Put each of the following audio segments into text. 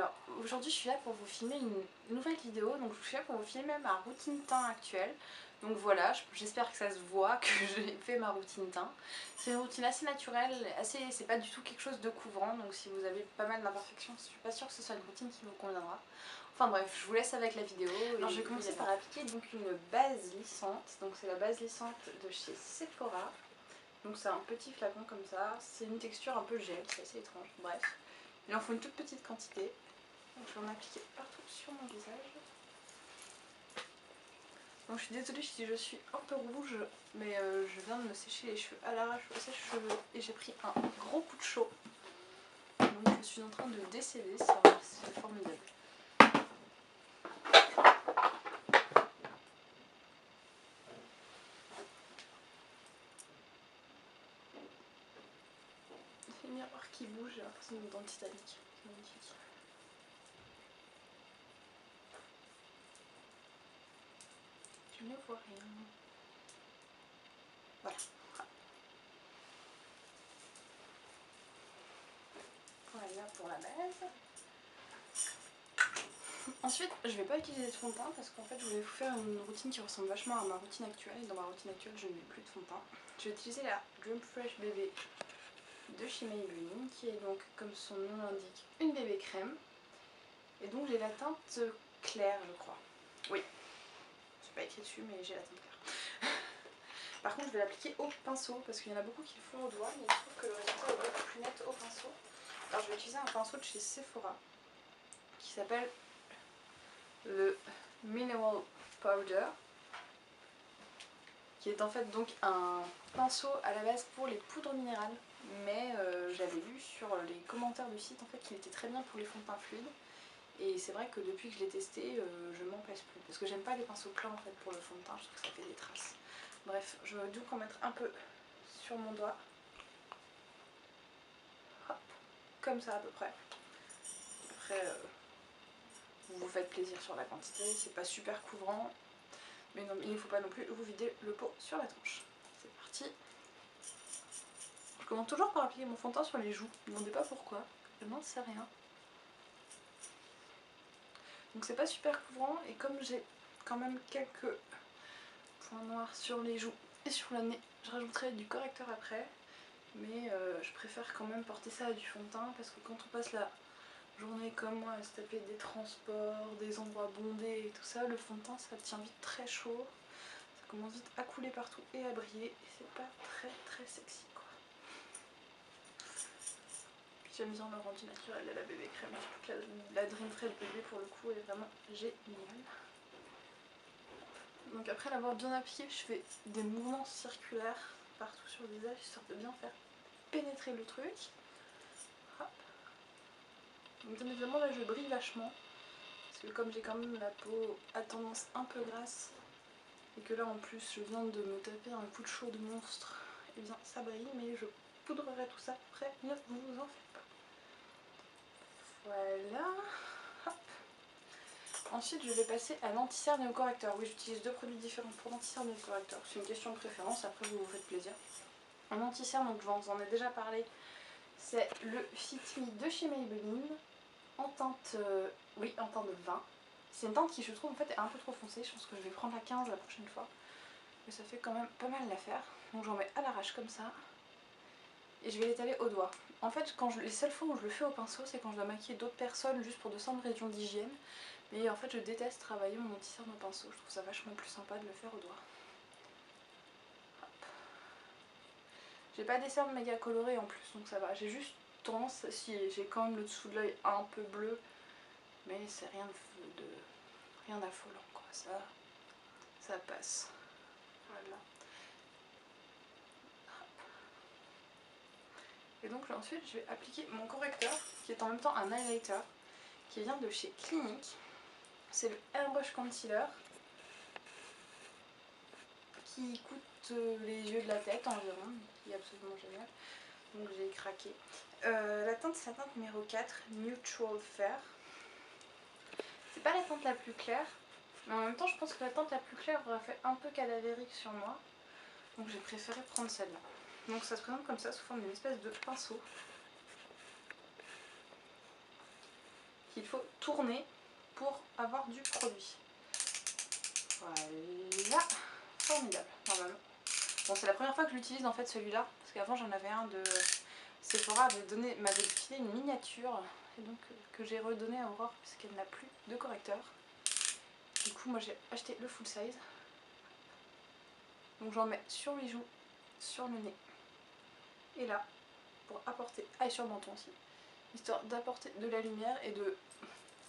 Alors aujourd'hui je suis là pour vous filmer une nouvelle vidéo, donc je suis là pour vous filmer ma routine teint actuelle. Donc voilà, j'espère que ça se voit que j'ai fait ma routine teint. C'est une routine assez naturelle, c'est pas du tout quelque chose de couvrant, donc si vous avez pas mal d'imperfections, je suis pas sûre que ce soit une routine qui vous conviendra. Enfin bref, je vous laisse avec la vidéo. Alors je vais commencer par appliquer donc une base lissante, donc c'est la base lissante de chez Sephora. Donc c'est un petit flacon comme ça, c'est une texture un peu gel, c'est assez étrange, bref. Il en faut une toute petite quantité. Donc je vais en appliquer partout sur mon visage. Donc je suis désolée si je suis un peu rouge, mais je viens de me sécher les cheveux à l'arrache au sèche-cheveux et j'ai pris un gros coup de chaud. Donc je suis en train de décéder, c'est formidable. C'est le miroir qui bouge, j'ai l'impression d'être dans le Titanic. C'est magnifique. Je ne vois rien. Voilà. Voilà pour la base. Ensuite, je vais pas utiliser de fond de teint parce qu'en fait, je voulais vous faire une routine qui ressemble vachement à ma routine actuelle. Et dans ma routine actuelle, je ne mets plus de fond de teint. Je vais utiliser la Dream Fresh Bébé de chez Maybelline, qui est donc, comme son nom l'indique, une bébé crème. Et donc, j'ai la teinte claire, je crois. Oui, c'est pas écrit dessus, mais j'ai la teinte claire. Par contre, je vais l'appliquer au pinceau parce qu'il y en a beaucoup qui le font au doigt, mais je trouve que le résultat est beaucoup plus net au pinceau. Alors, je vais utiliser un pinceau de chez Sephora qui s'appelle le Mineral Powder, qui est en fait donc un pinceau à la base pour les poudres minérales, mais j'avais lu sur les commentaires du site en fait qu'il était très bien pour les fonds de teint fluides, et c'est vrai que depuis que je l'ai testé, je m'en passe plus, parce que j'aime pas les pinceaux plats en fait pour le fond de teint, je trouve que ça fait des traces. Bref, je vais donc en mettre un peu sur mon doigt, hop, comme ça à peu près. Après, vous vous faites plaisir sur la quantité, c'est pas super couvrant. Mais non, il ne faut pas non plus vous vider le pot sur la tronche. C'est parti. Je commence toujours par appliquer mon fond de teint sur les joues. Ne me demandez pas pourquoi. Je n'en sais rien. Donc c'est pas super couvrant. Et comme j'ai quand même quelques points noirs sur les joues et sur le nez, je rajouterai du correcteur après. Mais je préfère quand même porter ça à du fond de teint parce que quand on passe la journée comme moi à se taper des transports, des endroits bondés et tout ça, le fond de teint ça tient vite très chaud. Ça commence vite à couler partout et à briller, et c'est pas très sexy quoi. Puis j'aime bien le rendu naturel de la bébé crème, surtout que la Dream Fresh bébé pour le coup elle est vraiment géniale. Donc après l'avoir bien appliqué, je fais des mouvements circulaires partout sur le visage, histoire de bien faire pénétrer le truc. Hop. Donc bien évidemment là je brille vachement, parce que comme j'ai quand même la peau à tendance un peu grasse, et que là en plus je viens de me taper un coup de chaud de monstre, et bien ça brille, mais je poudrerai tout ça après, ne vous en faites pas. Voilà. Hop. Ensuite je vais passer à l'anti-cerne et au correcteur. Oui, j'utilise deux produits différents pour l'anti-cerne et le correcteur, c'est une question de préférence, après vous vous faites plaisir. En anti-cerne, donc je vous en ai déjà parlé, c'est le Fit Me de chez Maybelline en teinte, oui, en teinte de vin. C'est une teinte qui je trouve en fait est un peu trop foncée, je pense que je vais prendre la 15 la prochaine fois. Mais ça fait quand même pas mal l'affaire. Donc j'en mets à l'arrache comme ça. Et je vais l'étaler au doigt. En fait, les seules fois où je le fais au pinceau, c'est quand je dois maquiller d'autres personnes juste pour de simples raisons d'hygiène. Mais en fait, je déteste travailler mon anti-cerne au pinceau. Je trouve ça vachement plus sympa de le faire au doigt. J'ai pas des cernes méga colorées en plus, donc ça va. J'ai juste tendance, si j'ai quand même le dessous de l'œil un peu bleu, mais c'est rien d'affolant quoi. Ça passe. Voilà. Et donc là, ensuite je vais appliquer mon correcteur qui est en même temps un highlighter qui vient de chez Clinique. C'est le Airbrush Concealer qui coûte les yeux de la tête environ, qui est absolument génial. Donc j'ai craqué. La teinte c'est la teinte numéro 4, Neutral Fair. C'est pas la teinte la plus claire, mais en même temps je pense que la teinte la plus claire aurait fait un peu cadavérique sur moi. Donc j'ai préféré prendre celle-là. Donc ça se présente comme ça sous forme d'une espèce de pinceau qu'il faut tourner pour avoir du produit. Voilà, formidable normalement. Bon, c'est la première fois que je l'utilise en fait celui-là, parce qu'avant j'en avais un de Sephora, m'avait filé une miniature, et donc que j'ai redonné à Aurore puisqu'elle n'a plus de correcteur. Du coup moi j'ai acheté le full size. Donc j'en mets sur les joues, sur le nez, et là, pour apporter, et sur le menton aussi, histoire d'apporter de la lumière et de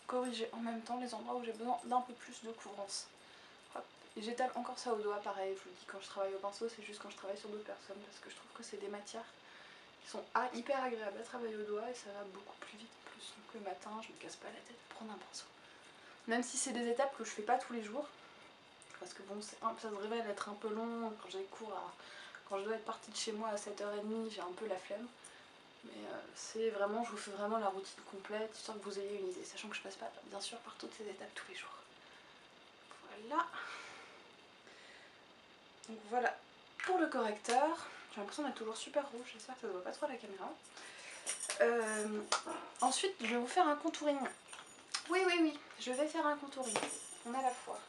corriger en même temps les endroits où j'ai besoin d'un peu plus de couvrance. Hop. Et j'étale encore ça au doigt, pareil, je vous dis quand je travaille au pinceau, c'est juste quand je travaille sur d'autres personnes, parce que je trouve que c'est des matières qui sont hyper agréables à travailler au doigt et ça va beaucoup plus vite en plus. Donc le matin, je me casse pas la tête à prendre un pinceau. Même si c'est des étapes que je fais pas tous les jours, parce que bon, ça se révèle être un peu long quand j'ai cours quand je dois être partie de chez moi à 7h30, j'ai un peu la flemme. Mais c'est vraiment, je vous fais vraiment la routine complète, histoire que vous ayez une idée, sachant que je passe pas bien sûr par toutes ces étapes tous les jours. Voilà. Donc voilà pour le correcteur. J'ai l'impression d'être toujours super rouge, j'espère que ça ne voit pas trop à la caméra. Ensuite, je vais vous faire un contouring. Oui, je vais faire un contouring. On a la foi.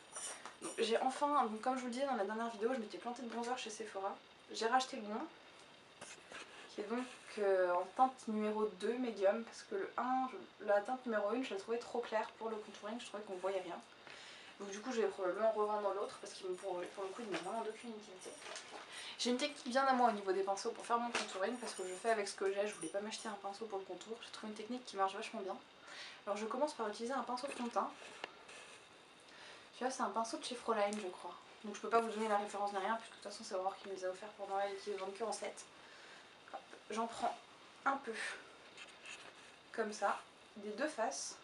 J'ai enfin, donc comme je vous le disais dans la dernière vidéo, je m'étais plantée de bronzer chez Sephora. J'ai racheté le bon, qui est donc en teinte numéro 2 médium, parce que la teinte numéro 1, je la trouvais trop claire pour le contouring, je trouvais qu'on voyait rien. Donc du coup, je vais probablement revendre l'autre, parce qu'il pour le coup, il n'a vraiment aucune utilité. J'ai une technique bien à moi au niveau des pinceaux pour faire mon contouring, parce que je fais avec ce que j'ai, je voulais pas m'acheter un pinceau pour le contour. J'ai trouvé une technique qui marche vachement bien. Alors je commence par utiliser un pinceau fond de teint. Tu vois, c'est un pinceau de chez Fräulein, je crois. Donc je peux pas vous donner la référence ni rien, puisque de toute façon c'est Aurore qui me les a offert pour Noël et qui les vendent que en 7. J'en prends un peu, comme ça, des deux faces.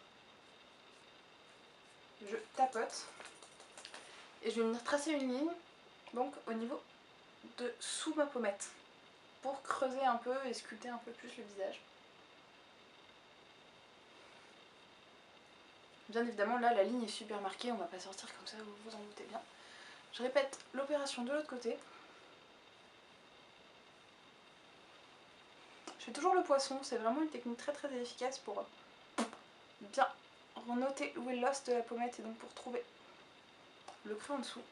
Je tapote. Et je vais venir tracer une ligne, donc au niveau de sous ma pommette, pour creuser un peu et sculpter un peu plus le visage. Bien évidemment, là, la ligne est super marquée, on va pas sortir comme ça, vous vous en doutez bien. Je répète l'opération de l'autre côté. Je fais toujours le poisson, c'est vraiment une technique très très efficace pour bien noter où est l'os de la pommette et donc pour trouver le creux en dessous.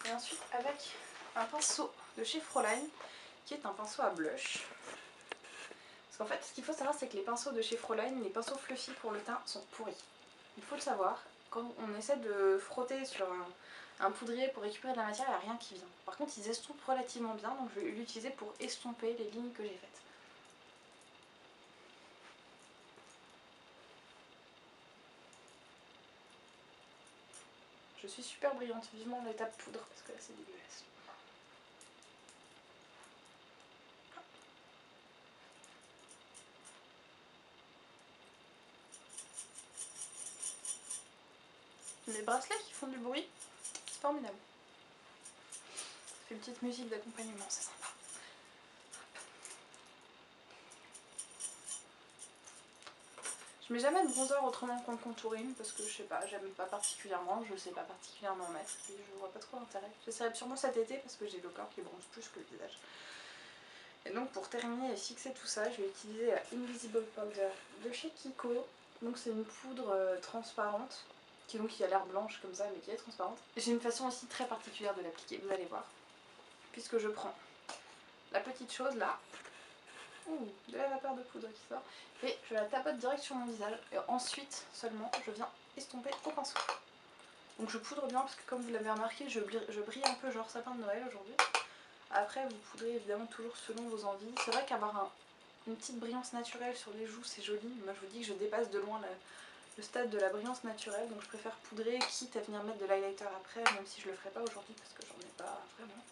Et ensuite avec un pinceau de chez Fräulein, qui est un pinceau à blush. Parce qu'en fait, ce qu'il faut savoir, c'est que les pinceaux de chez Fräulein, les pinceaux fluffy pour le teint, sont pourris. Il faut le savoir, quand on essaie de frotter sur un poudrier pour récupérer de la matière, il n'y a rien qui vient. Par contre, ils estompent relativement bien, donc je vais l'utiliser pour estomper les lignes que j'ai faites. Je suis super brillante, vivement l'étape poudre, parce que là c'est dégueulasse. Les bracelets qui font du bruit, c'est formidable. Ça fait une petite musique d'accompagnement, c'est sympa. Je mets jamais de bronzer autrement qu'en contouring parce que je sais pas, j'aime pas particulièrement, je sais pas particulièrement mettre et je vois pas trop l'intérêt. J'essaierai sûrement cet été parce que j'ai le corps qui bronze plus que le visage. Et donc pour terminer et fixer tout ça, je vais utiliser la Invisible Powder de chez Kiko. Donc c'est une poudre transparente qui a l'air blanche comme ça mais qui est transparente. J'ai une façon aussi très particulière de l'appliquer, vous allez voir. Puisque je prends la petite chose là, de la vapeur de poudre qui sort, et je la tapote direct sur mon visage et ensuite seulement je viens estomper au pinceau. Donc je poudre bien parce que comme vous l'avez remarqué, je brille un peu genre sapin de Noël aujourd'hui. Après vous poudrez évidemment toujours selon vos envies. C'est vrai qu'avoir une petite brillance naturelle sur les joues c'est joli, moi je vous dis que je dépasse de loin le stade de la brillance naturelle, donc je préfère poudrer quitte à venir mettre de l'highlighter après, même si je le ferai pas aujourd'hui parce que j'en ai pas vraiment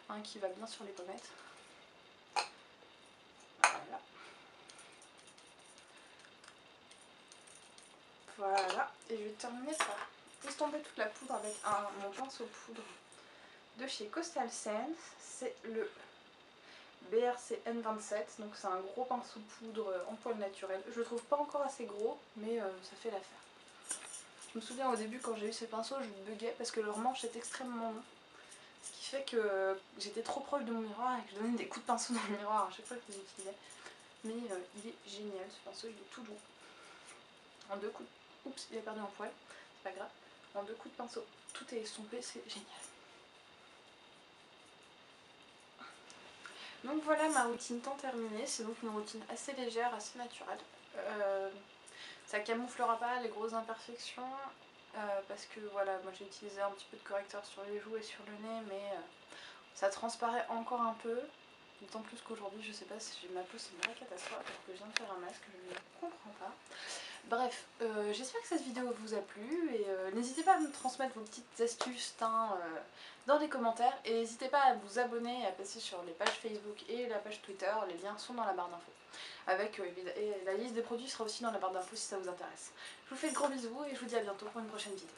un qui va bien sur les pommettes. Voilà. Voilà, et je vais terminer par estomper toute la poudre avec mon pinceau poudre de chez Coastal Scents. C'est le BRC N27, donc c'est un gros pinceau poudre en poil naturel. Je le trouve pas encore assez gros, mais ça fait l'affaire. Je me souviens au début quand j'ai eu ce pinceau, je buguais parce que leur manche est extrêmement long. Ce qui fait que j'étais trop proche de mon miroir et que je donnais des coups de pinceau dans le miroir à chaque fois que je l'utilisais. Mais il est génial ce pinceau, il est tout doux. En 2 coups de... Oups, il a perdu un poil, c'est pas grave. En 2 coups de pinceau, tout est estompé, c'est génial. Donc voilà ma routine temps terminée, c'est donc une routine assez légère, assez naturelle. Ça camouflera pas les grosses imperfections parce que voilà, moi j'ai utilisé un petit peu de correcteur sur les joues et sur le nez, mais ça transparaît encore un peu. D'autant plus qu'aujourd'hui, je sais pas si ma peau c'est une vraie catastrophe alors que je viens de faire un masque, je ne comprends pas. Bref, j'espère que cette vidéo vous a plu et n'hésitez pas à me transmettre vos petites astuces teint dans les commentaires et n'hésitez pas à vous abonner et à passer sur les pages Facebook et la page Twitter, les liens sont dans la barre d'infos. Avec et la liste des produits sera aussi dans la barre d'infos si ça vous intéresse. Je vous fais de gros bisous et je vous dis à bientôt pour une prochaine vidéo.